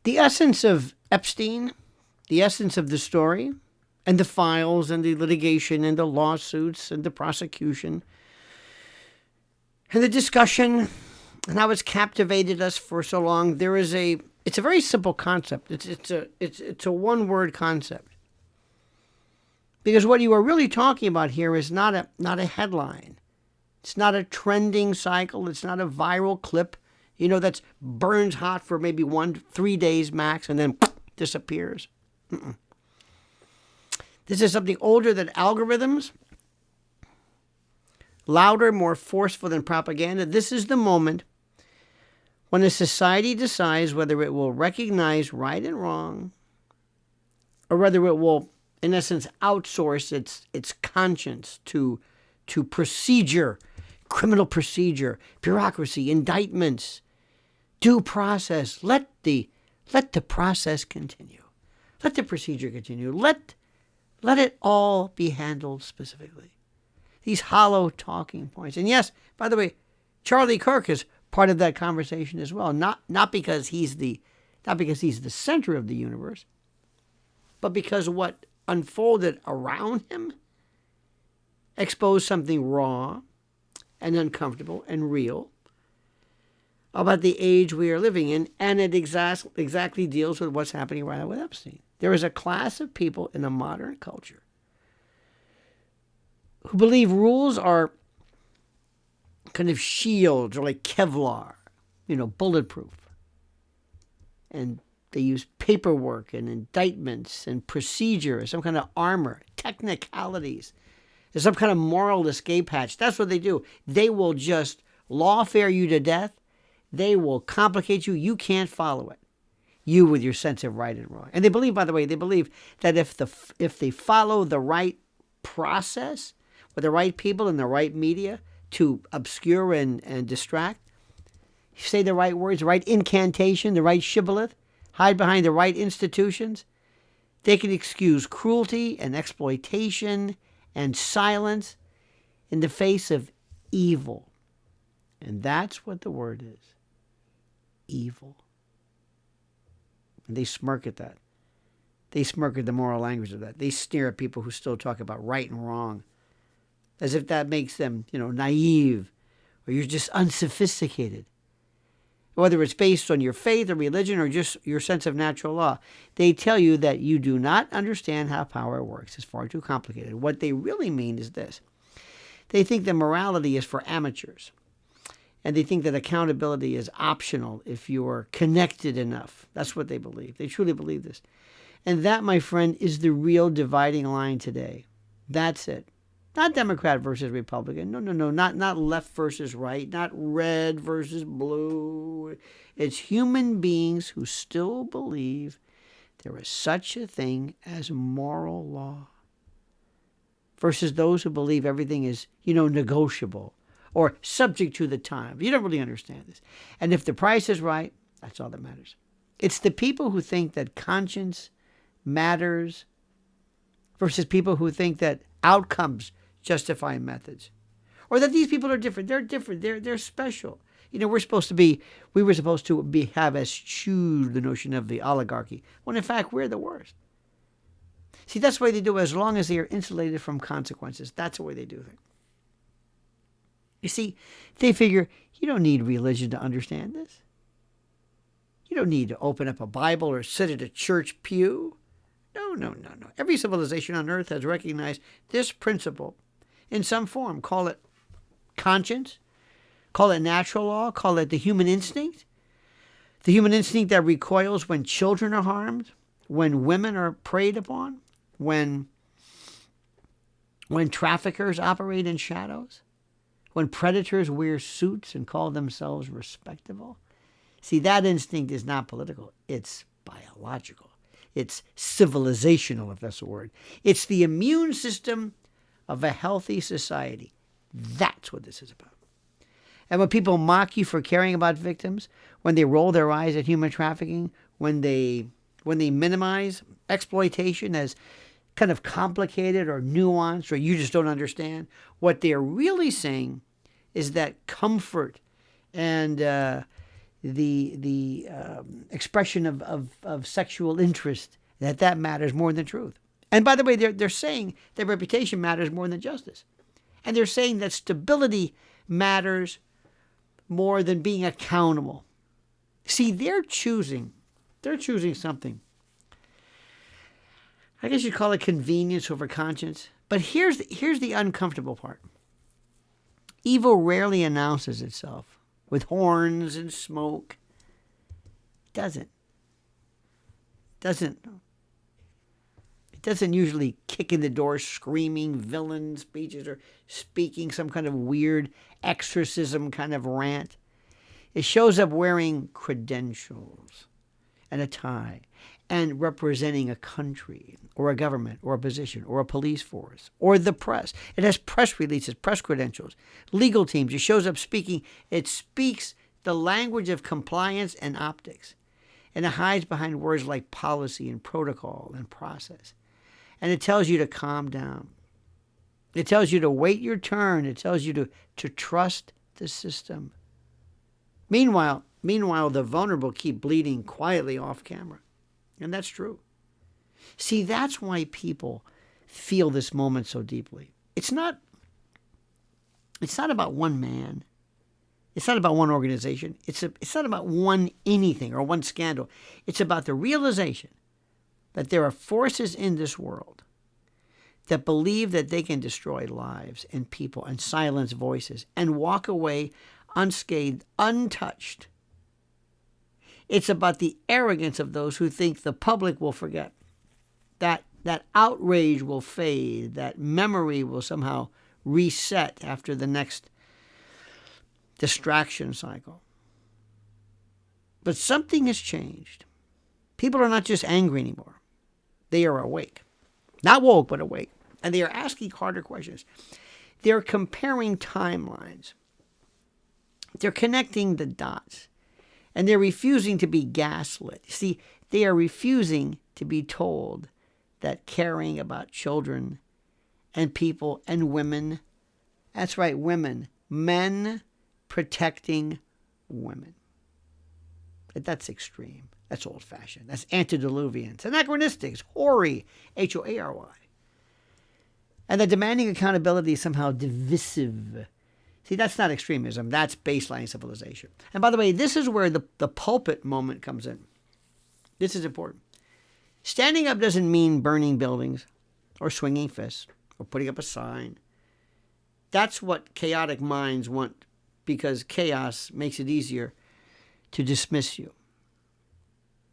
The essence of Epstein, the essence of the story, and the files and the litigation and the lawsuits and the prosecution and the discussion and how it's captivated us for so long, it's a very simple concept. It's a one-word concept. Because what you are really talking about here is not a headline. It's not a trending cycle. It's not a viral clip, that's burns hot for maybe 3 days max and then disappears. Mm-mm. This is something older than algorithms, louder, more forceful than propaganda. This is the moment when a society decides whether it will recognize right and wrong, or whether it will, in essence, outsource its conscience to procedure, criminal procedure, bureaucracy, indictments, due process. Let the process continue. Let the procedure continue. Let it all be handled specifically. These hollow talking points. And yes, by the way, Charlie Kirk is part of that conversation as well. Not because he's the center of the universe, but because what unfolded around him exposed something raw and uncomfortable and real about the age we are living in, and it exactly deals with what's happening right now with Epstein. There is a class of people in a modern culture who believe rules are kind of shields or like Kevlar, bulletproof. And they use paperwork and indictments and procedure as some kind of armor, technicalities. There's some kind of moral escape hatch. That's what they do. They will just lawfare you to death. They will complicate you. You can't follow it. You with your sense of right and wrong. And they believe, by the way, that if they follow the right process with the right people and the right media to obscure and distract, say the right words, the right incantation, the right shibboleth, hide behind the right institutions, they can excuse cruelty and exploitation and silence in the face of evil. And that's what the word is. Evil. And they smirk at that. They smirk at the moral language of that. They sneer at people who still talk about right and wrong, as if that makes them, naive, or you're just unsophisticated. Whether it's based on your faith or religion or just your sense of natural law, they tell you that you do not understand how power works. It's far too complicated. What they really mean is this. They think that morality is for amateurs. And they think that accountability is optional if you're connected enough. That's what they believe. They truly believe this. And that, my friend, is the real dividing line today. That's it. Not Democrat versus Republican. No. Not left versus right. Not red versus blue. It's human beings who still believe there is such a thing as moral law versus those who believe everything is, negotiable or subject to the time. You don't really understand this. And if the price is right, that's all that matters. It's the people who think that conscience matters versus people who think that outcomes justify methods, or that these people are different. They're different. They're special. We were supposed to have eschewed the notion of the oligarchy, when in fact we're the worst. See, that's the way they do it, as long as they are insulated from consequences. That's the way they do things. You see, they figure you don't need religion to understand this. You don't need to open up a Bible or sit at a church pew. No. Every civilization on earth has recognized this principle in some form. Call it conscience, call it natural law, call it the human instinct that recoils when children are harmed, when women are preyed upon, when traffickers operate in shadows, when predators wear suits and call themselves respectable. See, that instinct is not political. It's biological. It's civilizational, if that's a word. It's the immune system of a healthy society. That's what this is about. And when people mock you for caring about victims, when they roll their eyes at human trafficking, when they minimize exploitation as kind of complicated or nuanced or you just don't understand, what they're really saying is that comfort and the expression of sexual interest, that matters more than truth. And by the way, they're saying that reputation matters more than justice. And they're saying that stability matters more than being accountable. See, they're choosing something. I guess you'd call it convenience over conscience. But here's the uncomfortable part. Evil rarely announces itself with horns and smoke. It doesn't usually kick in the door screaming villain speeches or speaking some kind of weird exorcism kind of rant. It shows up wearing credentials and a tie and representing a country or a government or a position or a police force or the press. It has press releases, press credentials, legal teams. It shows up speaking. It speaks the language of compliance and optics. And it hides behind words like policy and protocol and process. And it tells you to calm down. It tells you to wait your turn. It tells you to trust the system. Meanwhile, the vulnerable keep bleeding quietly off camera. And that's true. See, that's why people feel this moment so deeply. It's not about one man. It's not about one organization. It's not about one anything or one scandal. It's about the realization that there are forces in this world that believe that they can destroy lives and people and silence voices and walk away unscathed, untouched. It's about the arrogance of those who think the public will forget, that outrage will fade, that memory will somehow reset after the next distraction cycle. But something has changed. People are not just angry anymore. They are awake. Not woke, but awake. And they are asking harder questions. They're comparing timelines. They're connecting the dots. And they're refusing to be gaslit. See, they are refusing to be told that caring about children and people and women, that's right, women, men protecting women. But that's extreme. That's old-fashioned. That's antediluvian. It's anachronistic. It's hoary. Hoary. And the demanding accountability is somehow divisive. See, that's not extremism. That's baseline civilization. And by the way, this is where the pulpit moment comes in. This is important. Standing up doesn't mean burning buildings or swinging fists or putting up a sign. That's what chaotic minds want, because chaos makes it easier to dismiss you.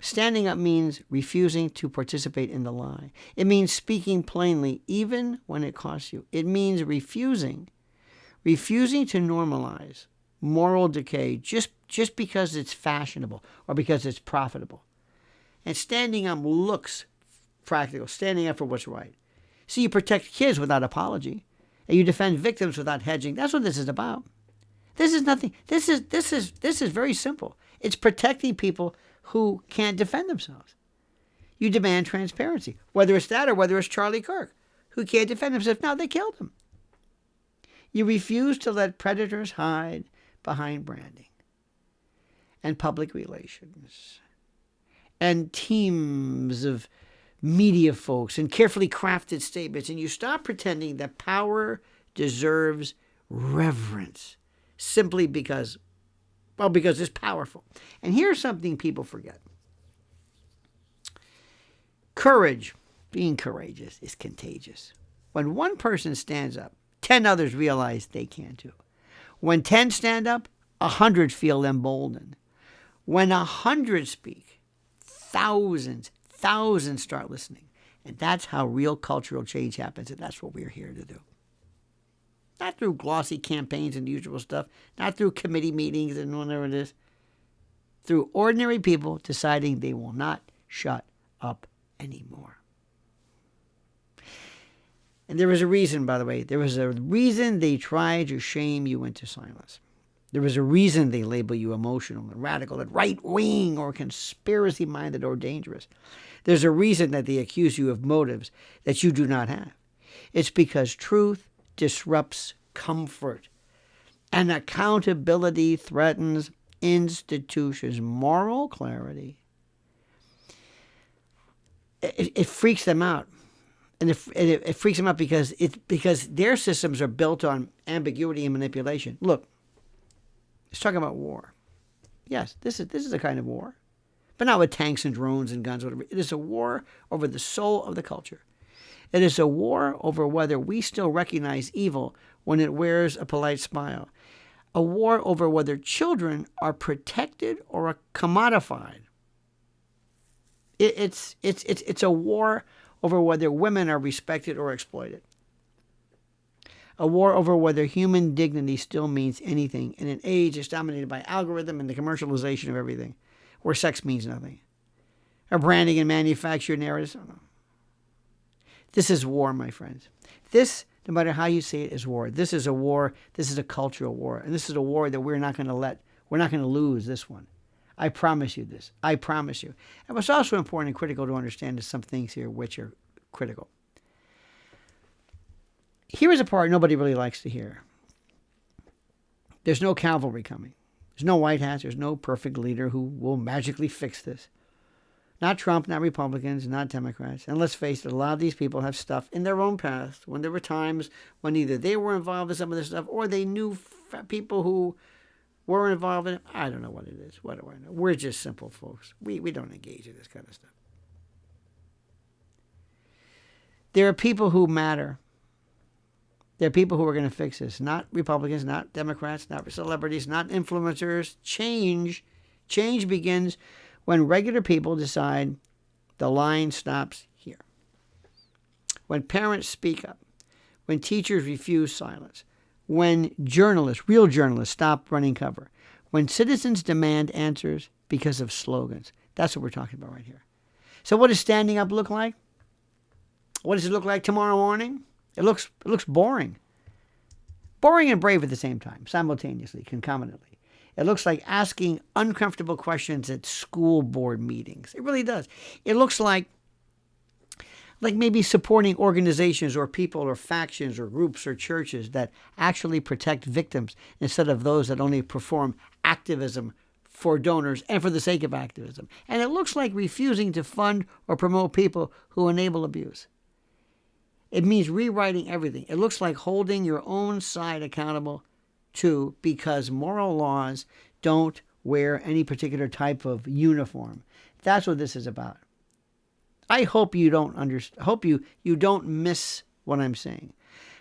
Standing up means refusing to participate in the lie. It means speaking plainly even when it costs you. It means refusing to normalize moral decay just because it's fashionable or because it's profitable. And standing up looks practical, standing up for what's right. See, you protect kids without apology, and you defend victims without hedging. That's what this is about. This is nothing. This is very simple. It's protecting people who can't defend themselves. You demand transparency, whether it's that or whether it's Charlie Kirk, who can't defend himself. Now they killed him. You refuse to let predators hide behind branding and public relations and teams of media folks and carefully crafted statements, and you stop pretending that power deserves reverence simply because it's powerful. And here's something people forget. Courage, being courageous, is contagious. When one person stands up, 10 others realize they can too. When 10 stand up, 100 feel emboldened. When 100 speak, thousands start listening. And that's how real cultural change happens, and that's what we're here to do. Not through glossy campaigns and usual stuff, not through committee meetings and whatever it is. Through ordinary people deciding they will not shut up anymore. And there was a reason, by the way. There was a reason they tried to shame you into silence. There was a reason they label you emotional and radical and right-wing or conspiracy-minded or dangerous. There's a reason that they accuse you of motives that you do not have. It's because truth disrupts comfort, and accountability threatens institutions, moral clarity, it freaks them out. And it freaks them out because their systems are built on ambiguity and manipulation. Look, it's talking about war. Yes, this is a kind of war, but not with tanks and drones and guns. Whatever. It is a war over the soul of the culture. It is a war over whether we still recognize evil when it wears a polite smile. A war over whether children are protected or are commodified. It's a war over whether women are respected or exploited. A war over whether human dignity still means anything in an age that's dominated by algorithm and the commercialization of everything, where sex means nothing. Or branding and manufactured narratives. This is war, my friends. This, no matter how you say it, is war. This is a war. This is a cultural war. And this is a war that we're not going to lose this one. I promise you this. I promise you. And what's also important and critical to understand is some things here which are critical. Here is a part nobody really likes to hear. There's no cavalry coming. There's no white hats. There's no perfect leader who will magically fix this. Not Trump, not Republicans, not Democrats. And let's face it, a lot of these people have stuff in their own past when there were times when either they were involved in some of this stuff or they knew people who were involved in it. I don't know what it is. What do I know? We're just simple folks. We don't engage in this kind of stuff. There are people who matter. There are people who are going to fix this. Not Republicans, not Democrats, not celebrities, not influencers. Change begins when regular people decide the line stops here. When parents speak up. When teachers refuse silence. When journalists, real journalists, stop running cover. When citizens demand answers because of slogans. That's what we're talking about right here. So what does standing up look like? What does it look like tomorrow morning? It looks boring. Boring and brave at the same time, simultaneously, concomitantly. It looks like asking uncomfortable questions at school board meetings. It really does. It looks like maybe supporting organizations or people or factions or groups or churches that actually protect victims instead of those that only perform activism for donors and for the sake of activism. And it looks like refusing to fund or promote people who enable abuse. It means rewriting everything. It looks like holding your own side accountable too, because moral laws don't wear any particular type of uniform. That's what this is about. I hope you don't understand. Hope you don't miss what I'm saying.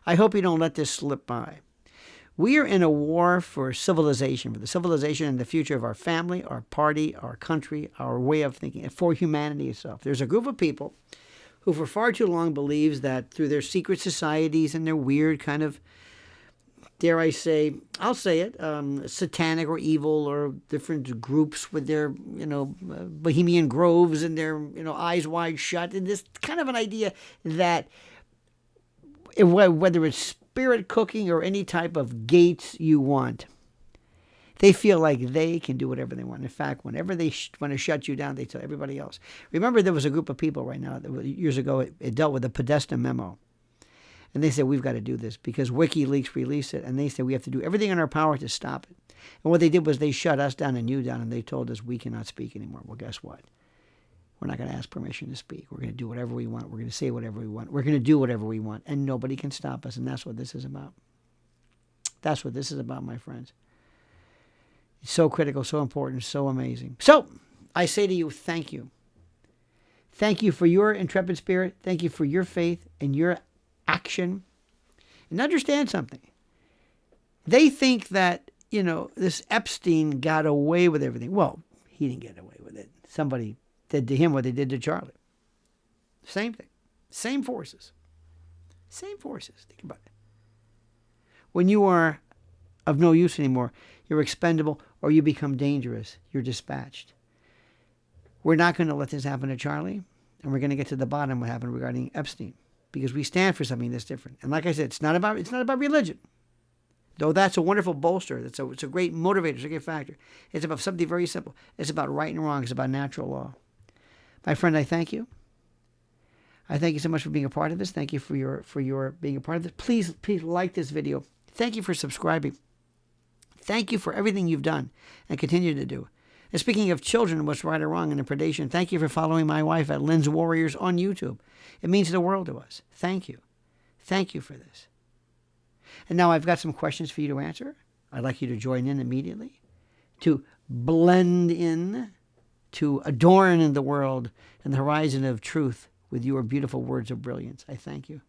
I hope you don't let this slip by. We are in a war for civilization, for the civilization and the future of our family, our party, our country, our way of thinking, for humanity itself. There's a group of people who for far too long believes that through their secret societies and their weird kind of, dare I say, I'll say it, satanic or evil or different groups with their, bohemian groves and their, eyes wide shut. And this kind of an idea that whether it's spirit cooking or any type of gates you want, they feel like they can do whatever they want. In fact, whenever they want to shut you down, they tell everybody else. Remember, there was a group of people right now, years ago, it dealt with the Podesta memo. And they said, we've got to do this because WikiLeaks released it. And they said, we have to do everything in our power to stop it. And what they did was they shut us down and you down. And they told us we cannot speak anymore. Well, guess what? We're not going to ask permission to speak. We're going to do whatever we want. We're going to say whatever we want. We're going to do whatever we want. And nobody can stop us. And that's what this is about. That's what this is about, my friends. It's so critical, so important, so amazing. So I say to you, thank you. Thank you for your intrepid spirit. Thank you for your faith and your action. And understand something. They think that, this Epstein got away with everything. Well, he didn't get away with it. Somebody did to him what they did to Charlie. Same thing. Same forces. Same forces. Think about it. When you are of no use anymore, you're expendable, or you become dangerous, you're dispatched. We're not going to let this happen to Charlie, and we're going to get to the bottom of what happened regarding Epstein, because we stand for something that's different. And like I said, it's not about religion, though that's a wonderful bolster. It's a great motivator. It's a great factor. It's about something very simple. It's about right and wrong. It's about natural law. My friend, I thank you. I thank you so much for being a part of this. Thank you for your being a part of this. Please like this video. Thank you for subscribing. Thank you for everything you've done and continue to do. And speaking of children, what's right or wrong in the predation, thank you for following my wife at Lynn's Warriors on YouTube. It means the world to us. Thank you. Thank you for this. And now I've got some questions for you to answer. I'd like you to join in immediately, to blend in, to adorn in the world and the horizon of truth with your beautiful words of brilliance. I thank you.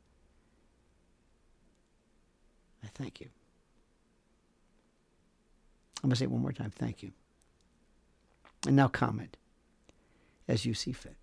I thank you. I'm going to say it one more time. Thank you. And now comment as you see fit.